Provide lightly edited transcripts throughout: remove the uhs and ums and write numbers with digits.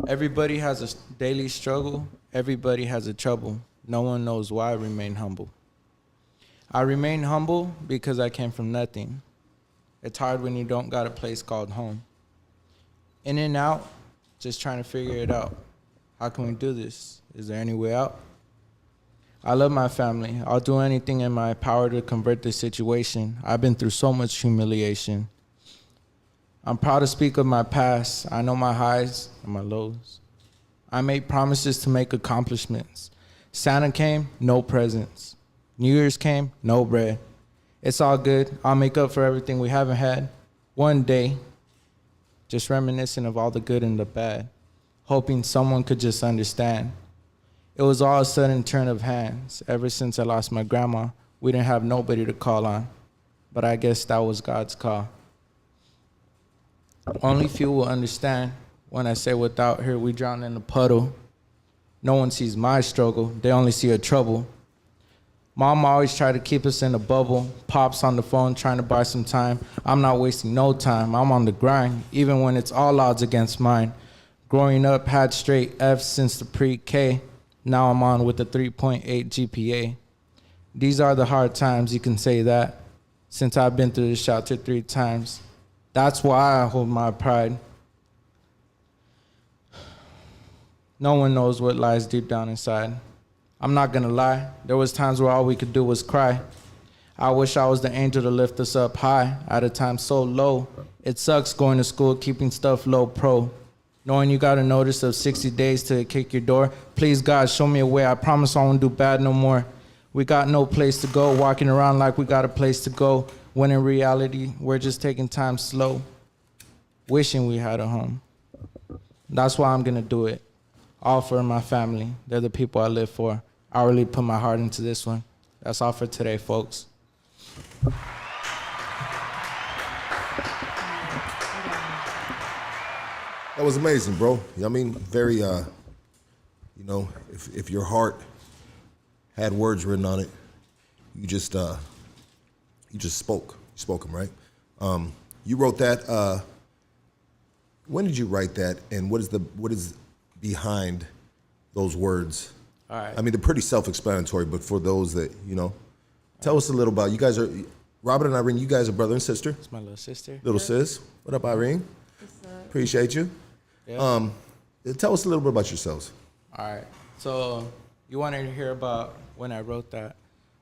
Everybody has a daily struggle. Everybody has a trouble. No one knows why I remain humble. I remain humble because I came from nothing. It's hard when you don't got a place called home. In and out, just trying to figure it out. How can we do this? Is there any way out? I love my family. I'll do anything in my power to convert this situation. I've been through so much humiliation. I'm proud to speak of my past. I know my highs and my lows. I made promises to make accomplishments. Santa came, no presents. New Year's came, no bread. It's all good. I'll make up for everything we haven't had. One day, just reminiscing of all the good and the bad, hoping someone could just understand. It was all a sudden turn of hands. Ever since I lost my grandma, we didn't have nobody to call on. But I guess that was God's call. Only few will understand when I say without her we drown in a puddle. No one sees my struggle, they only see a trouble. Mom always tried to keep us in a bubble. Pop's on the phone trying to buy some time. I'm not wasting no time, I'm on the grind, even when it's all odds against mine. Growing up, had straight F's since the pre-K. Now I'm on with a 3.8 GPA. These are the hard times, you can say that, since I've been through the shelter 3 times. That's why I hold my pride. No one knows what lies deep down inside. I'm not gonna lie, there was times where all we could do was cry. I wish I was the angel to lift us up high at a time so low. It sucks going to school, keeping stuff low pro. Knowing you got a notice of 60 days to kick your door. Please God, show me a way, I promise I won't do bad no more. We got no place to go, walking around like we got a place to go, when in reality, we're just taking time slow, wishing we had a home. That's why I'm gonna do it, all for my family. They're the people I live for. I really put my heart into this one. That's all for today, folks. That was amazing, bro. I mean, very, if your heart had words written on it, you just spoke. You spoke them, right? You wrote that. When did you write that, and what is behind those words? All right. I mean, they're pretty self-explanatory, but for those that, tell us a little about, you guys are, Robert and Irene, you guys are brother and sister? It's my little sister. Little sis. What up, Irene? What's up? Appreciate you. Yeah. Tell us a little bit about yourselves. All right. So you wanted to hear about when I wrote that.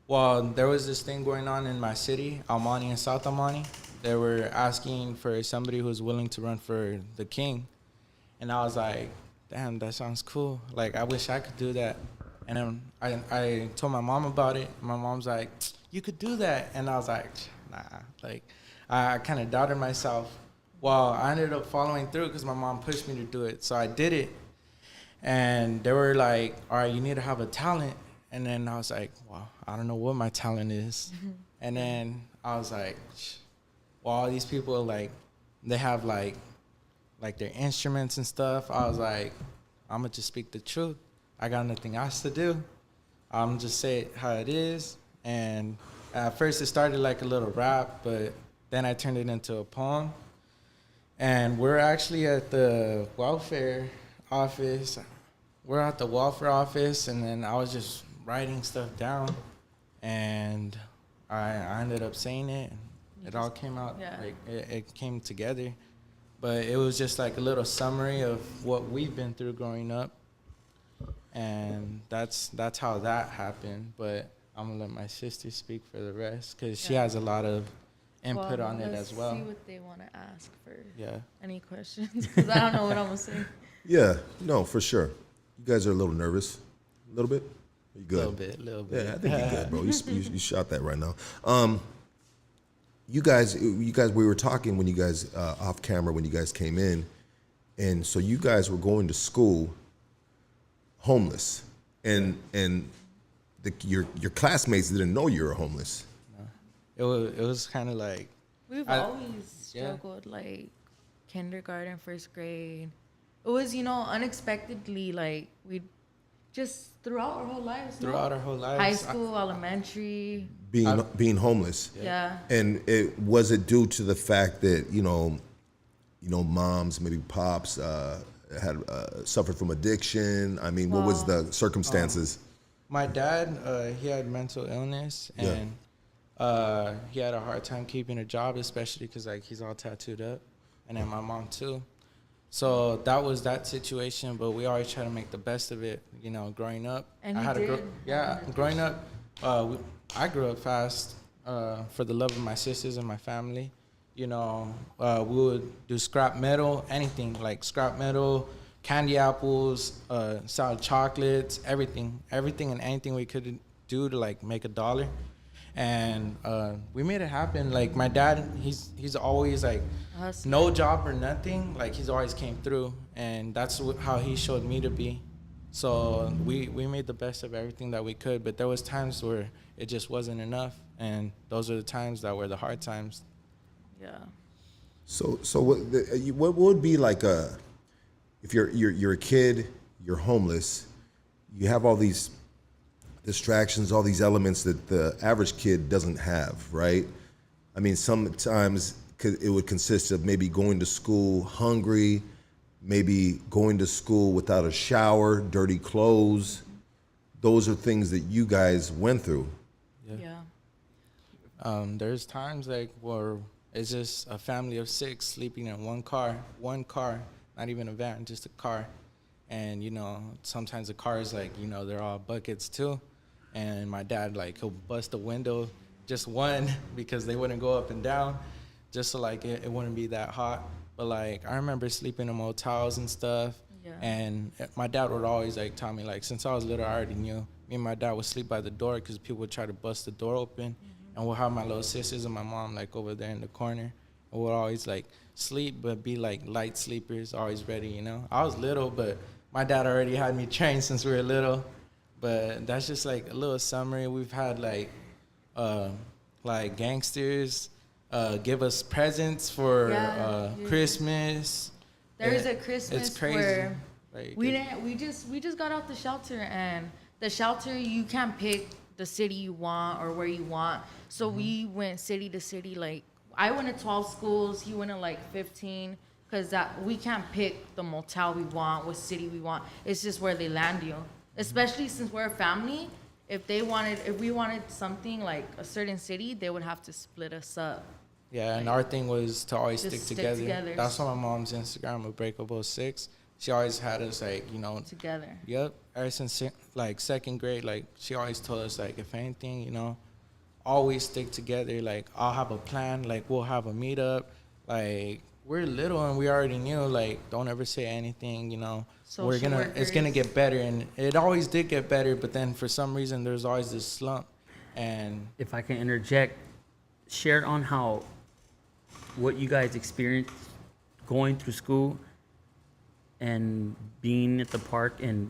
Well, there was this thing going on in my city, Almani and South Almani. They were asking for somebody who was willing to run for the king. And I was like, damn, that sounds cool. Like, I wish I could do that. And then I told my mom about it. My mom's like, you could do that. And I was like, nah. Like, I kind of doubted myself. Well, I ended up following through because my mom pushed me to do it. So I did it. And they were like, all right, you need to have a talent. And then I was like, well, I don't know what my talent is. Mm-hmm. And then I was like, well, all these people, like, they have, like their instruments and stuff. I was like, I'm going to just speak the truth. I got nothing else to do. I'm just say it how it is. And at first it started like a little rap, but then I turned it into a poem. And we're actually at the welfare office. We're at the welfare office, and then I was just writing stuff down, and I ended up saying it. It all came out, like it came together. But it was just like a little summary of what we've been through growing up, and that's how that happened. But I'm gonna let my sister speak for the rest because she has a lot of input on it as well. Let's see what they want to ask first. Yeah. Any questions? Because I don't know what I'm gonna say. Yeah, no, for sure. You guys are a little nervous, a little bit. You good? A little bit. Yeah, I think you're good, bro. You shot that right now. You guys, we were talking when you guys off camera when you guys came in, and so you guys were going to school homeless, and your classmates didn't know you were homeless. No. It was kind of like we've always struggled, like kindergarten, first grade. It was, unexpectedly, like we just throughout our whole lives. Throughout our whole lives. High school, elementary. Being homeless. Yeah. And was it due to the fact that moms, maybe pops, had suffered from addiction? I mean, what was the circumstances? My dad, he had mental illness, and he had a hard time keeping a job, especially because like he's all tattooed up, and then my mom too. So that was that situation, but we always try to make the best of it, you know, growing up. And I you had did. growing up, I grew up fast for the love of my sisters and my family. You know, we would do scrap metal, anything like scrap metal, candy apples, solid chocolates, everything and anything we could do to like make $1. And we made it happen. Like my dad, he's always like no job or nothing. Like he's always came through, and that's how he showed me to be. So we made the best of everything that we could. But there was times where it just wasn't enough, and those are the times that were the hard times. Yeah. So what would be like if you're a kid, you're homeless, you have all these distractions, all these elements that the average kid doesn't have, right? I mean, sometimes it would consist of maybe going to school hungry, maybe going to school without a shower, dirty clothes. Those are things that you guys went through. Yeah. There's times like where it's just a family of 6 sleeping in one car, not even a van, just a car. And, you know, sometimes the cars, like, you know, they're all buckets too. And my dad, like, he'll bust a window, just one, because they wouldn't go up and down, just so, like, it wouldn't be that hot. But, like, I remember sleeping in motels and stuff. Yeah. And my dad would always, like, tell me, like, since I was little, I already knew. Me and my dad would sleep by the door because people would try to bust the door open. And we'll have my little sisters and my mom, like, over there in the corner. And we'll always, like, sleep, but be, like, light sleepers, always ready, you know? I was little, but my dad already had me trained since we were little. But that's just, like, a little summary. We've had, like gangsters give us presents for Christmas. There's a Christmas it's crazy. where like, we just got out the shelter, and the shelter, you can't pick the city you want or where you want. So we went city to city. Like, I went to 12 schools. He went to like 15, because we can't pick the motel we want, what city we want. It's just where they land you. Especially since we're a family. If we wanted something like a certain city, they would have to split us up. Yeah, and our thing was to always stick together. That's why my mom's Instagram, Unbreakable 6. She always had us, like, you know, together. Yep. Ever since like second grade, like, she always told us, like, if anything, you know, always stick together. Like, I'll have a plan. Like, we'll have a meetup. Like, we're little and we already knew, like, don't ever say anything, you know. It's gonna get better, and it always did get better. But then for some reason, there's always this slump. And if I can interject, share on what you guys experienced going through school and being at the park and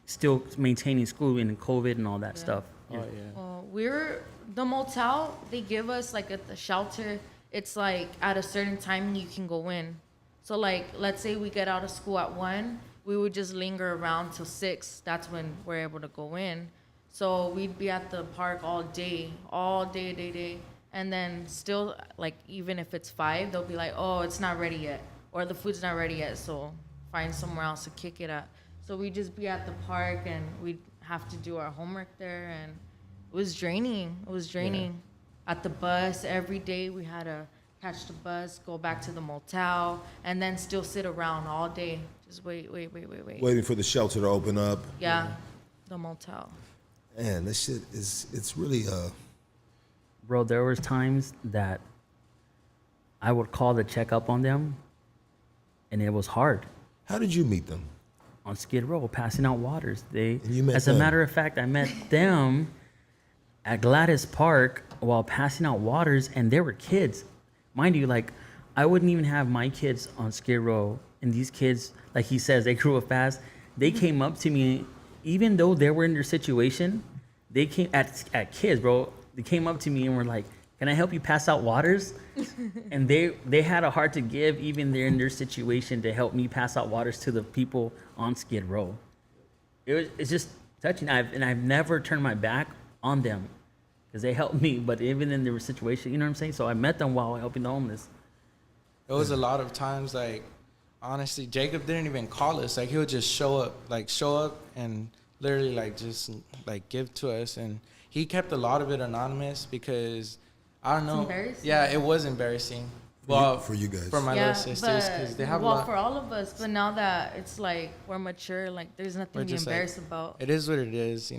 still maintaining school in COVID and all that stuff. Oh, yeah. Well, the motel, they give us, like, at the shelter, it's like at a certain time you can go in. So, like, let's say we get out of school at 1, we would just linger around till 6. That's when we're able to go in. So we'd be at the park all day. And then still, like, even if it's 5, they'll be like, oh, it's not ready yet, or the food's not ready yet, so find somewhere else to kick it at. So we'd just be at the park, and we'd have to do our homework there, and it was draining. Yeah. At the bus, every day we had to catch the bus, go back to the motel, and then still sit around all day. Just wait. Waiting for the shelter to open up. Yeah, the motel. Man, this shit it's really Bro, there was times that I would call to check up on them, and it was hard. How did you meet them? On Skid Row, passing out waters. As a matter of fact, I met them at Gladys Park while passing out waters, and they were kids. Mind you, like, I wouldn't even have my kids on Skid Row, and these kids, like he says, they grew up fast. They came up to me, even though they were in their situation, they came at kids, bro. They came up to me and were like, can I help you pass out waters? And they had a heart to give, even they're in their situation, to help me pass out waters to the people on Skid Row. It's just touching. I've never turned my back on them because they helped me, but even in their situation, you know what I'm saying? So I met them while helping the homeless. It was a lot of times, like, honestly, Jacob didn't even call us. Like, he would just show up and literally like just like give to us. And he kept a lot of it anonymous because I don't know. Embarrassing. Yeah, it was embarrassing. Well, for you guys. for my little sisters, because they have a lot. for all of us. But now that it's like we're mature, like there's nothing We're to be just, like, embarrassed about. It is what it is,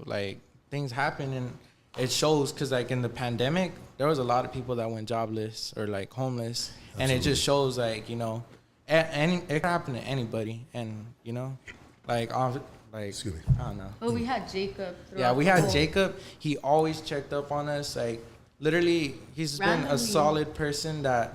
like things happen and it shows because like in the pandemic, there was a lot of people that went jobless or like homeless. Absolutely. And it just shows like, it could happen to anybody. And, like, Excuse me. I don't know. But we had Jacob. Yeah, we had Jacob. He always checked up on us. Like, literally, he's been a solid person that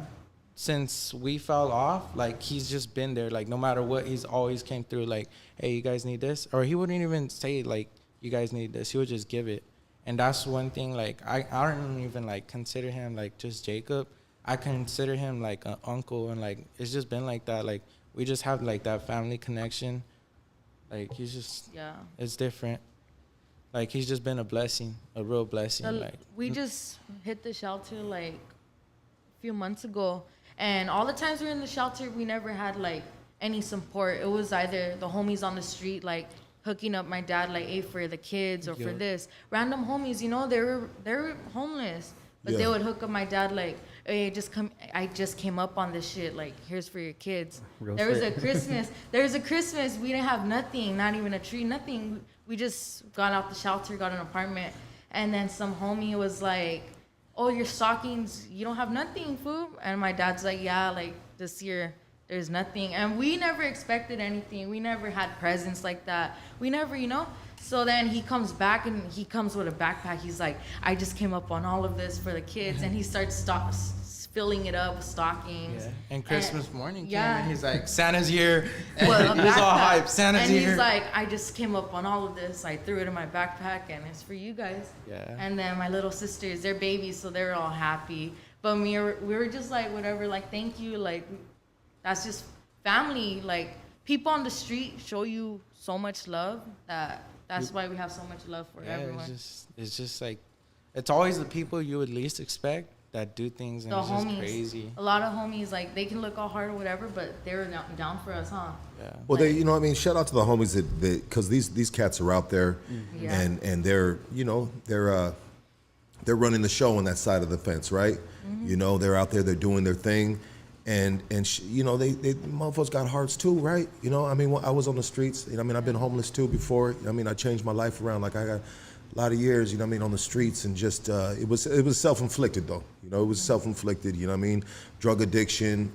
since we fell off, like, he's just been there. Like, no matter what, he's always came through, like, hey, you guys need this? Or he wouldn't even say, like, you guys need this. He would just give it. And that's one thing, like, I don't even, like, consider him, like, just Jacob. I consider him, like, an uncle. And, like, it's just been like that. Like, we just have, like, that family connection. Like, he's just, it's different. Like, he's just been a blessing, a real blessing. We just hit the shelter, like, a few months ago. And all the times we were in the shelter, we never had, like, any support. It was either the homies on the street, like, hooking up my dad, like, hey, for the kids or for this. Random homies, they were homeless. But they would hook up my dad, like, hey, I just came up on this shit. Like, here's for your kids. There was a Christmas. We didn't have nothing, not even a tree, nothing. We just got out the shelter, got an apartment. And then some homie was like, oh, your stockings, you don't have nothing, fool? And my dad's like, yeah, like, this year, there's nothing. And we never expected anything. We never had presents like that. We never, So then he comes back and he comes with a backpack. He's like, I just came up on all of this for the kids. And he starts filling it up with stockings. Yeah. And Christmas morning came and he's like, Santa's here. And well, he was all hyped. Santa's here. And he's like, I just came up on all of this. I threw it in my backpack and it's for you guys. Yeah. And then my little sisters, they're babies, so they're all happy. But we were just like, whatever, like, thank you. Like, that's just family. Like, people on the street show you so much love that's why we have so much love for everyone. It's just like, it's always the people you would least expect that do things, and it's homies, just crazy. A lot of homies, like, they can look all hard or whatever, but they're down for us, huh? Yeah. Well, shout out to the homies that because these cats are out there, and they're they're running the show on that side of the fence, right? Mm-hmm. They're out there, they're doing their thing. And they motherfuckers got hearts too, right? I was on the streets. I've been homeless too before. I changed my life around. Like, I got a lot of years, on the streets, and just it was self-inflicted though. It was self-inflicted. Drug addiction,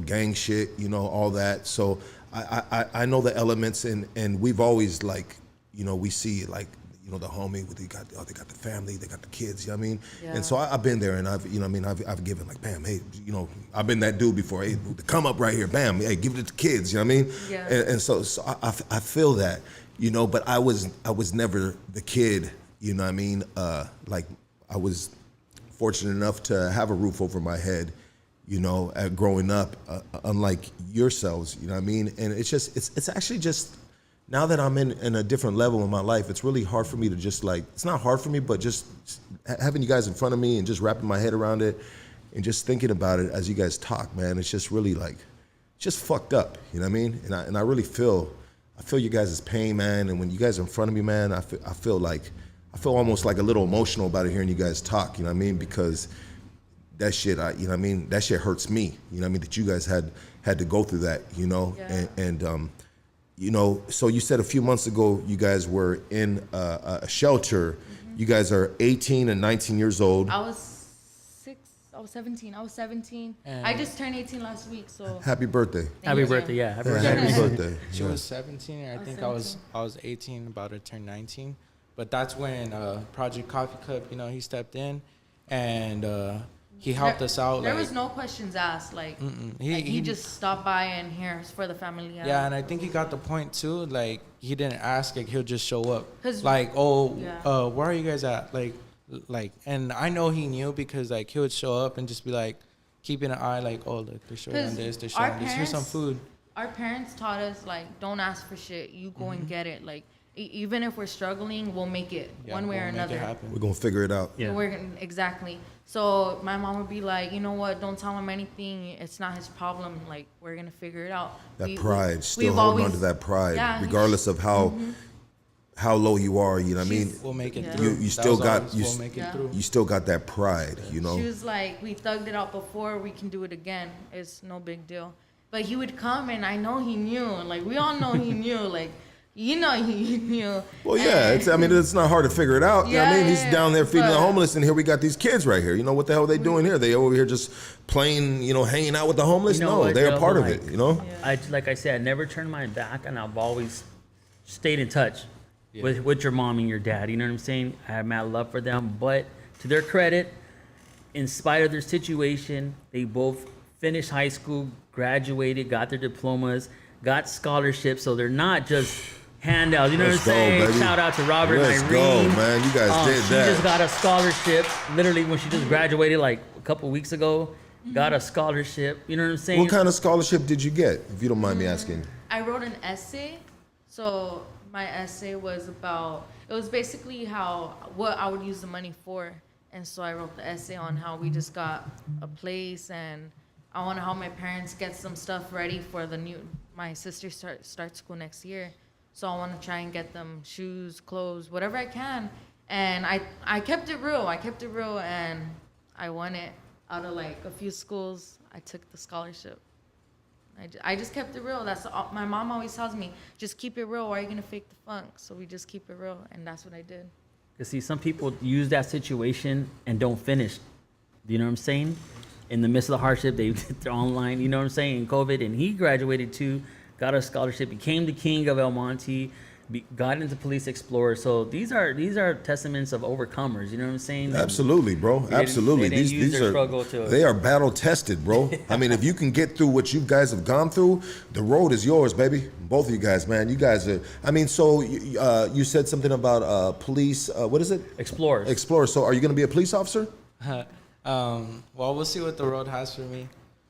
gang shit, all that. So I know the elements, and we've always, like, we see, like, the homie, they got the family, they got the kids, Yeah. And so I've been there, and I've I've given, like, bam, hey, I've been that dude before. Hey, come up right here, bam, hey, give it to the kids, Yeah. And so I feel that, but I was never the kid, like, I was fortunate enough to have a roof over my head, growing up, unlike yourselves, And it's actually just, now that I'm in a different level in my life, it's really hard for me to just, like, it's not hard for me, but just having you guys in front of me and just wrapping my head around it and just thinking about it as you guys talk, man, it's just really, like, just fucked up, And I really feel you guys' pain, man. And when you guys are in front of me, man, I feel almost like a little emotional about it, hearing you guys talk, Because that shit, that shit hurts me, that you guys had to go through that, So you said a few months ago you guys were in a shelter. Mm-hmm. You guys are 18 and 19 years old. I was 17. And I just turned 18 last week, so. Happy birthday. Happy birthday, yeah. Happy birthday. She was 17, and I think I was 18, about to turn 19. But that's when Project Coffee Cup, he stepped in, and he helped us out. There was no questions asked. Like, he just stopped by, and here's for the family. Yeah, and I think he got the point too. Like, he didn't ask. Like, he'll just show up. Like, where are you guys at? Like, and I know he knew because, like, he would show up and just be like, keeping an eye, like, oh, look, they're showing this, they're showing this. Here's some food. Our parents taught us, like, don't ask for shit. You go and get it. Like, even if we're struggling, we'll make it one way or we'll make it another. happen. We're gonna figure it out. Yeah. Exactly. So my mom would be like, you know what? Don't tell him anything. It's not his problem. Like, we're gonna figure it out. That pride, still we've holding on always- to that pride, Yeah, regardless of how low you are. You know what I mean? We'll make it Yeah. through. You still That was got always, you. we'll make it Yeah. through. You still got that pride. You know. She was like, we thugged it out before. We can do it again. It's no big deal. But he would come, and I know he knew. Like, we all know he knew. Like, you know he knew. Well, yeah. And- I mean, it's not hard to figure it out. You know what I mean? He's Yeah, down there feeding the but- homeless, and here we got these kids right here. You know what the hell are they doing here? They over here just playing, hanging out with the homeless? You know No, what, they're a Joe? part of Like- it. You know? Like I said, I never turned my back, and I've always stayed in touch with your mom and your dad. You know what I'm saying? I have mad love for them, but to their credit, in spite of their situation, they both finished high school, graduated, got their diplomas, got scholarships, so they're not just handouts. You know Let's what I'm saying? go, baby. Shout out to Robert Let's and go, Irene. man. You guys did She that. just got a scholarship, literally when she just graduated like a couple weeks ago. Got a scholarship. You know what I'm saying? What kind of scholarship did you get, if you don't mind me asking? I wrote an essay. So my essay was about, it was basically what I would use the money for. And so I wrote the essay on how we just got a place, and I want to help my parents get some stuff ready for my sister start school next year. So I want to try and get them shoes, clothes, whatever I can. And I kept it real. And I won it. Out of like a few schools, I took the scholarship. I just kept it real. That's all, my mom always tells me, just keep it real. Why are you gonna fake the funk? So we just keep it real, and that's what I did. Because see, some people use that situation and don't finish. You know what I'm saying? In the midst of the hardship, they're online. You know what I'm saying? In COVID, and he graduated too, got a scholarship, became the king of El Monte, got into Police Explorer. So these are testaments of overcomers. You know what I'm saying? Absolutely, bro. didn't- Absolutely. they didn't use These their are struggle to- they are battle tested, bro. I mean, if you can get through what you guys have gone through, the road is yours, baby. Both of you guys, man. You guys are. I mean, so you said something about police. What is it? Explorers. Explorer. So are you going to be a police officer? Well, we'll see what the road has for me.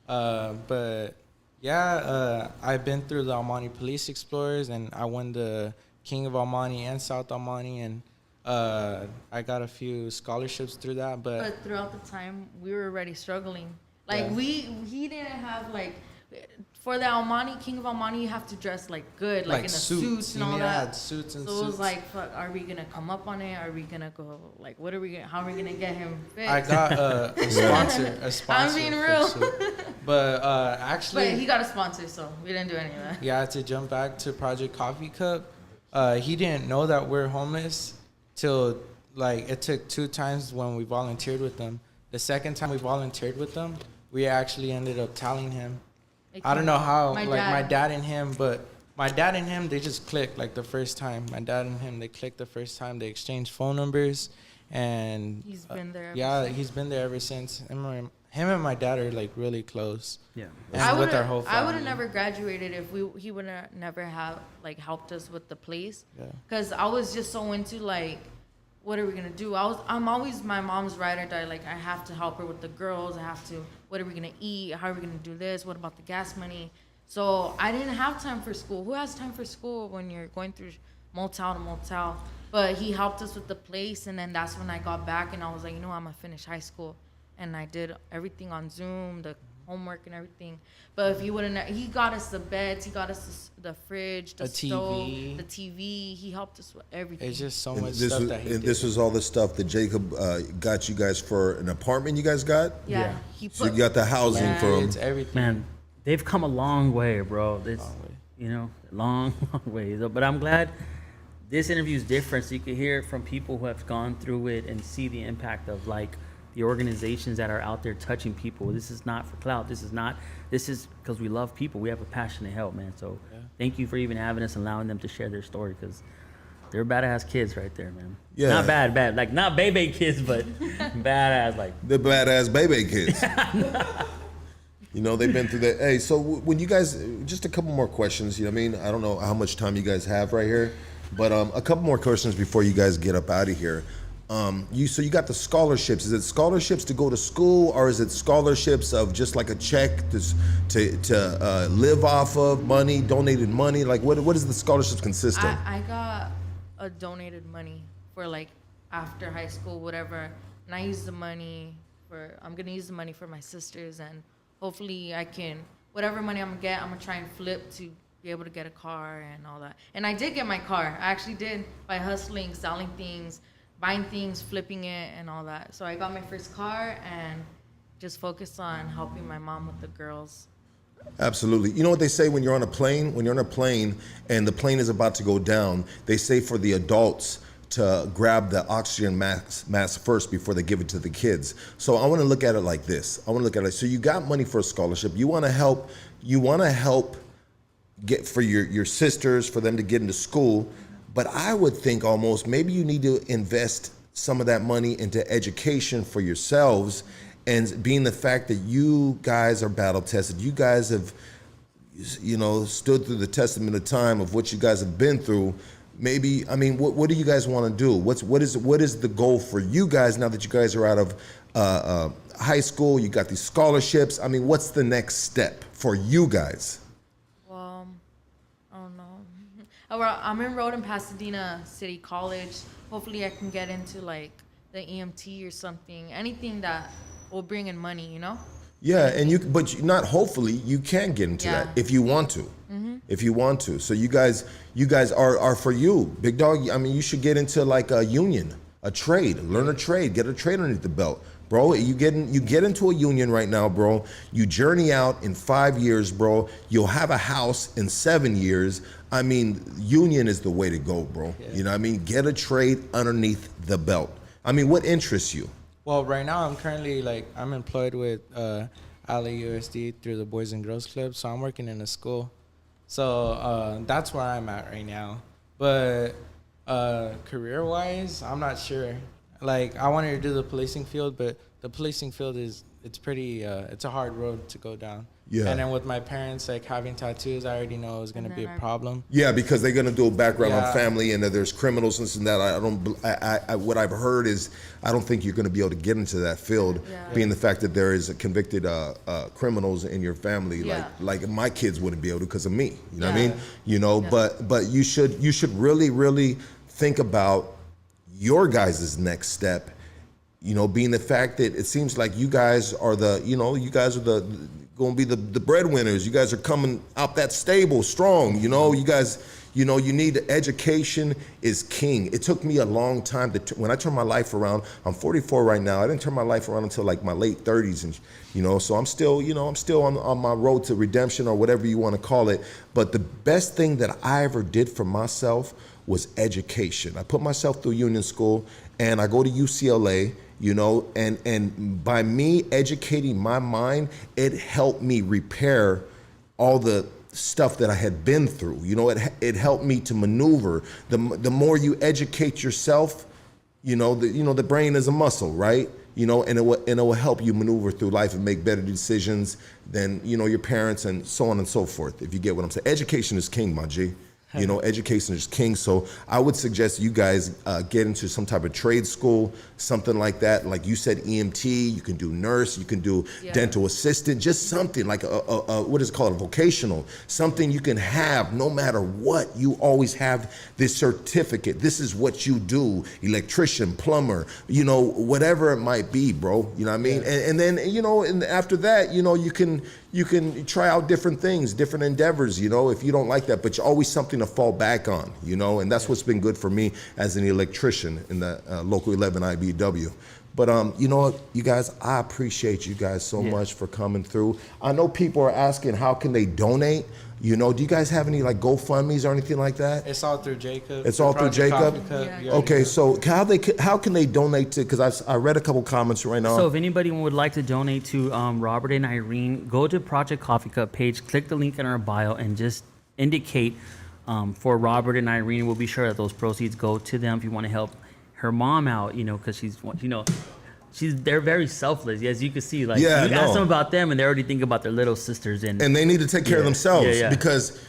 But yeah, I've been through the Almani Police Explorers, and I won the King of Almani and South Almani, and I got a few scholarships through that. But throughout the time, we were already struggling. Like Yeah. he didn't have like, for the Almani, King of Almani, you have to dress like good, like in a suit and all You need to that. add suits and So it was suits. like, fuck, are we gonna come up on it? Are we gonna go, like, how are we gonna get him fixed? I got a sponsor. I'm being for real. suit. But actually, But he got a sponsor, so we didn't do any of that. yeah, to jump back to Project Coffee Cup, he didn't know that we're homeless till like it took 2 times when we volunteered with them. The second time we volunteered with them, we actually ended up telling him. I don't know how, my dad and him, but my dad and him, they just clicked like the first time. My dad and him, they clicked the first time. They exchanged phone numbers, and He's been there ever yeah, since. he's been there ever since. Him and my dad are like really close. Yeah. And with our whole I would have family. never graduated if he would have never have like helped us with the place. Yeah. Cause I was just so into like, what are we gonna do? I'm always my mom's ride or die. Like I have to help her with the girls. I have to. What are we gonna eat? How are we gonna do this? What about the gas money? So I didn't have time for school. Who has time for school when you're going through motel to motel? But he helped us with the place, and then that's when I got back and I was like, you know, I'm gonna finish high school, and I did everything on Zoom, the homework and everything. But if he wouldn't, he got us the beds, he got us the fridge, the stove, TV. the TV. He helped us with everything. It's just so And much this stuff was, that he and did. this was all the stuff that Jacob got you guys for an apartment. You guys got. yeah. Yeah. He put, So you got the housing Yeah. for him. It's everything. Man, they've come a long way, bro. It's, Long way. you know, long, long way. But I'm glad this interview is different, so you can hear it from people who have gone through it and see the impact of like the organizations that are out there touching people. This is not for clout. This is because we love people. We have a passion to help, man. So thank you for even having us and allowing them to share their story, because they're badass kids right there, man. Yeah. Not bad. Like not baby kids, but badass. Like The badass baby kids. You know, they've been through that. Hey, so when you guys, just a couple more questions, you know what I mean? I don't know how much time you guys have right here, but a couple more questions before you guys get up out of here. So you got the scholarships. Is it scholarships to go to school, or is it scholarships of just like a check to live off of, money, donated money? Like what does the scholarships consist of? I got a donated money for like after high school, whatever. And I use the money I'm gonna use the money for my sisters, and hopefully I can, whatever money I'm gonna get, I'm gonna try and flip to be able to get a car and all that. And I did get my car. I actually did, by hustling, selling things, buying things, flipping it, and all that. So I got my first car and just focused on helping my mom with the girls. Absolutely. You know what they say when you're on a plane? When you're on a plane and the plane is about to go down, they say for the adults to grab the oxygen mask first before they give it to the kids. So I want to look at it like this. I want to look at it. So you got money for a scholarship. You want to help get for your sisters, for them to get into school. But I would think almost maybe you need to invest some of that money into education for yourselves, and being the fact that you guys are battle tested, you guys have, stood through the testament of time of what you guys have been through. Maybe, I mean, what do you guys want to do? What is the goal for you guys now that you guys are out of high school? You got these scholarships. I mean, what's the next step for you guys? Well, I don't know. Well, I'm enrolled in Pasadena City College. Hopefully I can get into like the EMT or something, anything that will bring in money, Yeah, but not hopefully, you can get into that if you want to. If you want to. So you guys are for you. Big dog, I mean, you should get into like a union, a trade, learn a trade, get a trade underneath the belt. Bro, you get into a union right now, bro. You journey out in 5 years, bro. You'll have a house in 7 years. I mean, union is the way to go, bro. Yeah. You know what I mean? Get a trade underneath the belt. I mean, what interests you? Well, right now I'm currently I'm employed with LAUSD through the Boys and Girls Club, so I'm working in a school. So that's where I'm at right now. But career-wise, I'm not sure. Like, I wanted to do the policing field, but the policing field it's pretty, it's a hard road to go down. Yeah. And then with my parents, having tattoos, I already know is going to be a problem. Yeah, because they're going to do a background on family, and that there's criminals and this and that. What I've heard is I don't think you're going to be able to get into that field, being the fact that there is convicted criminals in your family. Like my kids wouldn't be able to because of me. You know what I mean? But you should really think about your guys' next step. Being the fact that it seems like you guys are going to be the breadwinners. You guys are coming out that stable, strong. You guys, you need education is king. It took me a long time when I turned my life around. I'm 44 right now. I didn't turn my life around until like my late 30s, and so I'm still on my road to redemption or whatever you want to call it. But the best thing that I ever did for myself was education. I put myself through union school, and I go to UCLA. And by me educating my mind, it helped me repair all the stuff that I had been through. It helped me to maneuver. The more you educate yourself, the brain is a muscle, right? And it will help you maneuver through life and make better decisions than, your parents and so on and so forth, if you get what I'm saying. Education is king, my G. Education is king. So I would suggest you guys get into some type of trade school, something like that. Like you said, EMT, you can do nurse, you can do dental assistant, just something like what is it called, a vocational, something you can have no matter what. You always have this certificate. This is what you do, electrician, plumber, whatever it might be, bro. You know what I mean? Yeah. And then, and after that, you can try out different things, different endeavors, if you don't like that, but you're always something to fall back on, and that's what's been good for me as an electrician in the local 11 IBW. But you guys, I appreciate you guys so much for coming through. I know people are asking how can they donate. Do you guys have any like GoFundMe's or anything like that? It's all through Jacob. It's all through Jacob? Okay, so how can they donate to, because I read a couple comments right now. So if anybody would like to donate to Robert and Irene, go to Project Coffee Cup page, click the link in our bio, and just indicate for Robert and Irene. We'll be sure that those proceeds go to them. If you want to help her mom out, because they're very selfless. As you can see, you ask them about them, and they already think about their little sisters, and they need to take care of themselves. Because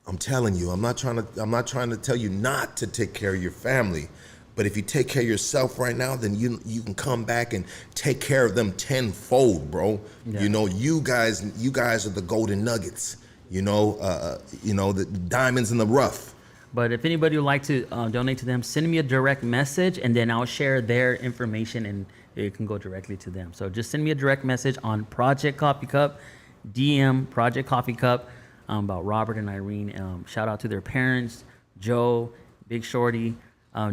I'm telling you, I'm not trying to tell you not to take care of your family, but if you take care of yourself right now, then you can come back and take care of them tenfold, bro. You guys are the golden nuggets. The diamonds in the rough. But if anybody would like to donate to them, send me a direct message, and then I'll share their information, and it can go directly to them. So just send me a direct message on Project Coffee Cup, DM Project Coffee Cup, about Robert and Irene. Shout out to their parents, Joe, Big Shorty,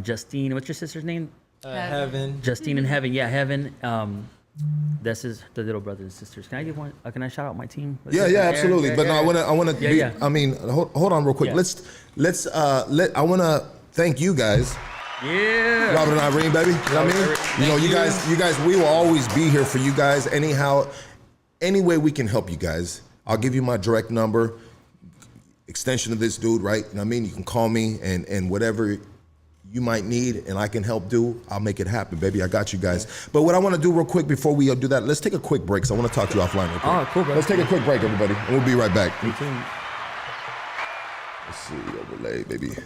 Justine. What's your sister's name? Heaven. Justine and Heaven. Yeah, Heaven. This is the little brothers and sisters. Can I give one? Can I shout out my team? Yeah, absolutely. But no, I want to. Yeah. I mean, hold on real quick. Yeah. I want to thank you guys. Yeah. Robert and Irene, baby. You know what I mean? You guys, we will always be here for you guys. Anyhow, any way we can help you guys. I'll give you my direct number, extension of this dude, right? You know what I mean? You can call me and whatever you might need and I can help do, I'll make it happen, baby. I got you guys. But what I want to do real quick before we do that, let's take a quick break because I want to talk to you offline real quick. Oh, cool, bro. Let's take a quick break, everybody, and we'll be right back. Me too. Let's see, overlay, baby.